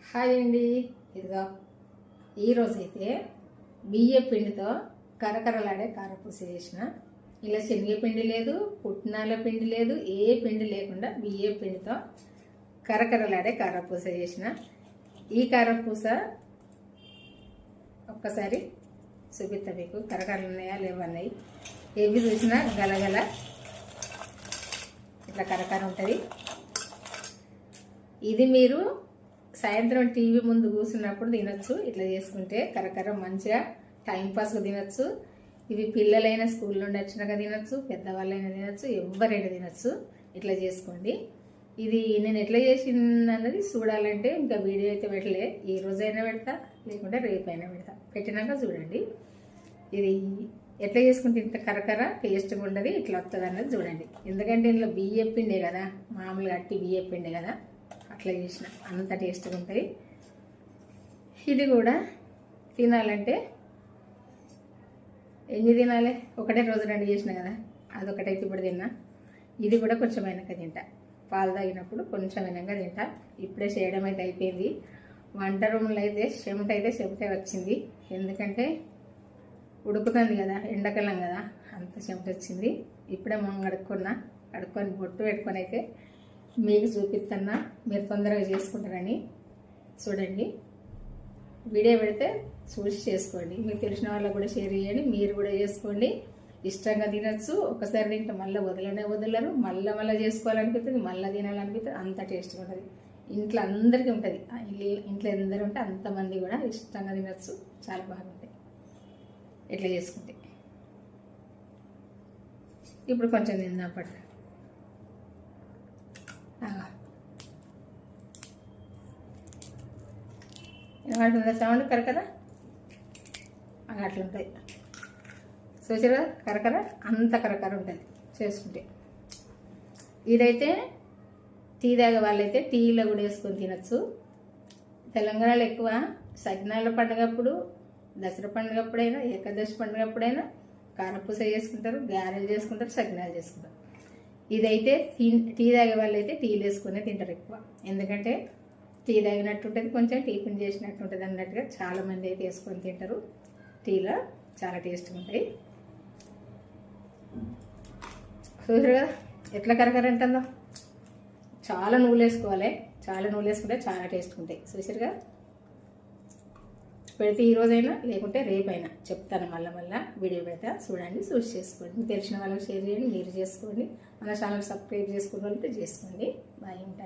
Hi అండి. ఇదిగో ఈరోజైతే బియ్య పిండితో కరకరలాడే కారపూస చేసిన. ఇలా శనగపిండి లేదు, పుట్నాల పిండి లేదు, ఏ పిండి లేకుండా బియ్య పిండితో కరకరలాడే కారపూస చేసిన. ఈ కారపూస ఒక్కసారి చూపిస్తా మీకు. కరకరలు ఉన్నాయా లేవన్నాయి, ఏవి చూసినా గలగల ఇట్లా కరకర ఉంటుంది. ఇది మీరు సాయంత్రం టీవీ ముందు కూర్చున్నప్పుడు తినొచ్చు. ఇట్లా చేసుకుంటే కరకర మంచిగా టైంపాస్గా తినొచ్చు. ఇవి పిల్లలైనా స్కూల్ నుండి వచ్చినాక తినొచ్చు, పెద్దవాళ్ళైనా తినొచ్చు, ఎవరైనా తినొచ్చు. ఇట్లా చేసుకోండి. ఇది నేను ఎట్లా చేసింది అన్నది చూడాలంటే ఇంకా వీడియో అయితే పెట్టలే. ఈ రోజైనా పెడతా, లేకుంటే రేపైనా పెడతా. పెట్టినాక చూడండి. ఇది ఎట్లా చేసుకుంటే ఇంత కరకర టేస్ట్గా ఉండదు, ఇట్లా వస్తుంది అన్నది చూడండి. ఎందుకంటే ఇందులో బియ్యం పిండే కదా, మామూలుగా అట్టి బియ్యం పిండే కదా, అట్లా చేసిన అంత టేస్ట్గా ఉంటుంది. ఇది కూడా తినాలంటే ఎన్ని తినాలి, ఒకటే రోజు రెండు చేసిన కదా, అదొకటైతే ఇప్పుడు తిన్నా. ఇది కూడా కొంచెం వెనక తింటా, పాలు తాగినప్పుడు కొంచెం వెనక తింటా. ఇప్పుడే చేయడం అయితే అయిపోయింది. వంట రూమ్లో అయితే చెమట వచ్చింది. ఎందుకంటే ఉడుకుతుంది కదా, ఎండాకాలం కదా, అంత చెమట వచ్చింది. ఇప్పుడే మొన్న కడుక్కొని బొట్టు పెట్టుకొని అయితే మీకు చూపిస్తున్నా. మీరు తొందరగా చేసుకుంటారని చూడండి. వీడియో పెడితే చూసి చేసుకోండి. మీకు తెలిసిన వాళ్ళకు కూడా షేర్ చేయండి. మీరు కూడా చేసుకోండి. ఇష్టంగా తినచ్చు. ఒకసారి తింటే మళ్ళీ వదలరు. మళ్ళీ చేసుకోవాలనిపిస్తుంది, మళ్ళీ తినాలనిపిస్తుంది. అంత టేస్ట్గా ఉంటుంది. ఇంట్లో అందరికీ ఉంటుంది. ఇంట్లో ఎందరు ఉంటే అంతమంది కూడా ఇష్టంగా తినచ్చు. చాలా బాగుంటాయి ఇట్లా చేసుకుంటే. ఇప్పుడు కొంచెం తిందాం పట్టు. ఏమంటుందా సౌండ్? కరకర అట్లుంటాయి. చూసారా కరకర, అంత కరకర ఉంటుంది చేసుకుంటే. ఇదైతే టీ తాగే వాళ్ళైతే టీలో కూడా వేసుకొని తినచ్చు. తెలంగాణలో ఎక్కువ సగ్నాల పండుగప్పుడు, దసరా పండుగప్పుడైనా, ఏకాదశి పండుగప్పుడైనా కారపూస చేసుకుంటారు, గారెలు చేసుకుంటారు, సగ్నాలు చేసుకుంటారు. ఇదైతే టీ తాగే వాళ్ళు అయితే టీలు వేసుకునే తింటారు ఎక్కువ. ఎందుకంటే టీ తాగినట్టు ఉంటుంది, కొంచెం టిఫిన్ చేసినట్టు ఉంటుంది అన్నట్టుగా చాలామంది అయితే వేసుకొని తింటారు. టీలో చాలా టేస్ట్గా ఉంటాయి. చూసారు కదా ఎట్లా కరకర ఉంటుందో. చాలా నువ్వులు వేసుకోవాలి. చాలా నువ్వులు వేసుకుంటే చాలా టేస్ట్గా ఉంటాయి. చూసారుగా. పెడితే ఈరోజైనా లేకుంటే రేపైనా చెప్తాను. మళ్ళీ వీడియో పెడతా, చూడండి, చూసి చేసుకోండి. మీకు తెలిసిన వాళ్ళకి షేర్ చేయండి, మీరు చేసుకోండి. మన ఛానల్ సబ్స్క్రైబ్ చేసుకున్న వాళ్ళతో చేసుకోండి. బాయ్. ఉంటాను.